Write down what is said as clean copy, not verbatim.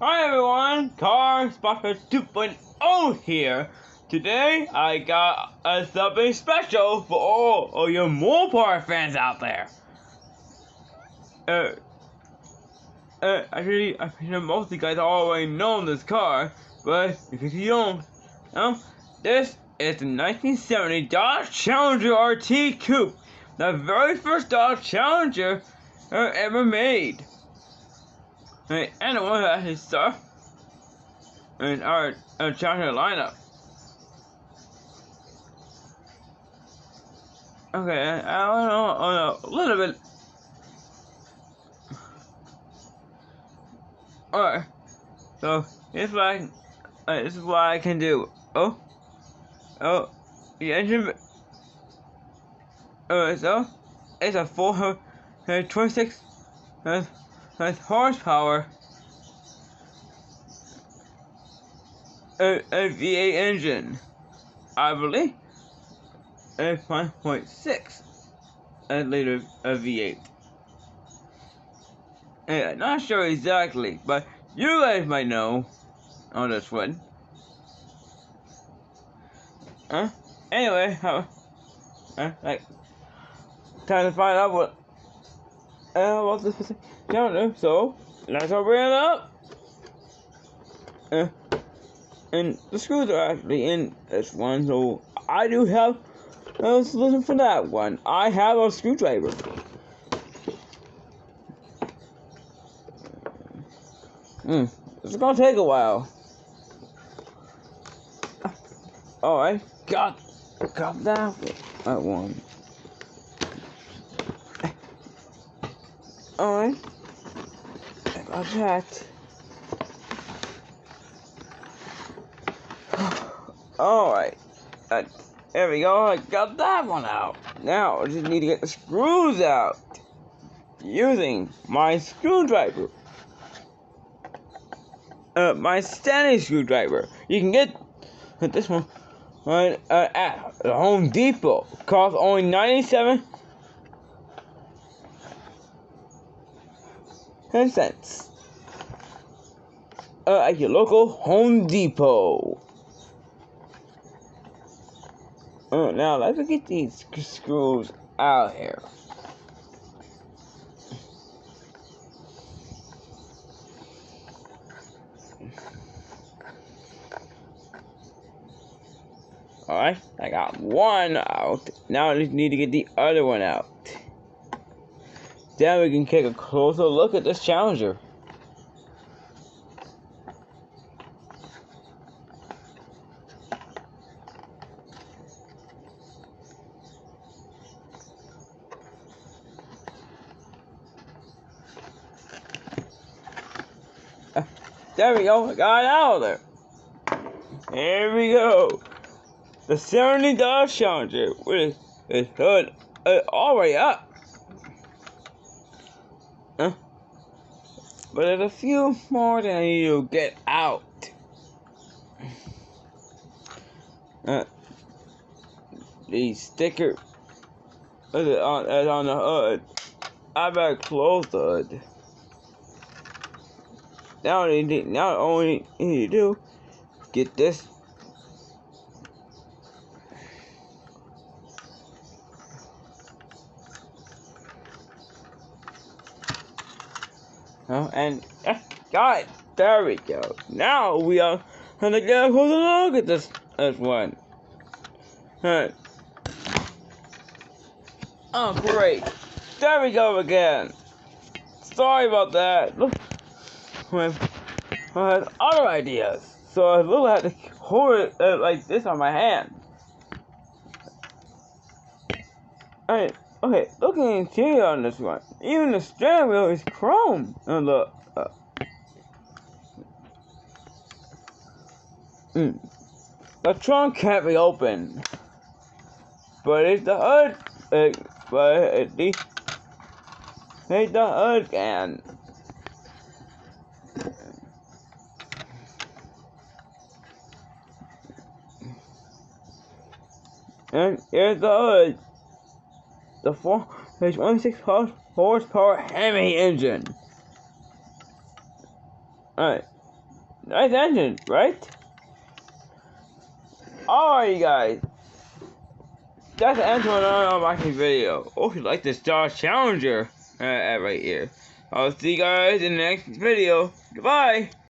Hi everyone, Car Spotter 2.0 here. Today I got something special for all your Mopar fans out there. Actually, I think most of you guys already know this car, but because you don't, this is the 1970 Dodge Challenger RT Coupe, the very first Dodge Challenger ever made. And the one that has stuff in our Challenger lineup. Okay, I don't know, a little bit. Alright, so this is what I can do. Oh, the engine. So it's a 426 horsepower a V8 engine, I believe. A 5.6 liter V8. Not sure exactly, but you guys might know on this one. Anyway, like, time to find out what this specific calendar. So let's open it up. And the screws are actually in this one, so I do have a solution for that one. I have a screwdriver. It's gonna take a while. Alright, got that one. Alright, I got that. Alright, there we go, I got that one out. Now, I just need to get the screws out using my screwdriver. My standing screwdriver. You can get this one at the Home Depot. Costs only 97 cents. At your local Home Depot. Now let's get these screws out here. Alright, I got one out. Now I just need to get the other one out. Then we can take a closer look at this Challenger. There we go, I got it out of there. Here we go. The 70 Dodge Challenger with its hood all the way up. But there's a few more that I need to get out. The sticker is on the hood. I better close the hood. Now only need to do get this. And got it. There we go. Now we are gonna get a closer look at this one. Oh great. There we go again. Sorry about that. Look, I had other ideas, so I literally had to hold it like this on my hand. Alright, okay, look at the interior on this one. Even the steering wheel is chrome. And look. The trunk can't be opened, but it's the hood. But the hood can. And here's the hood. The 426 horsepower Hemi engine. Alright, Nice engine, right? Alright, guys. That's the end to another unboxing video. Hope you like this Dodge Challenger right here. I'll see you guys in the next video. Goodbye.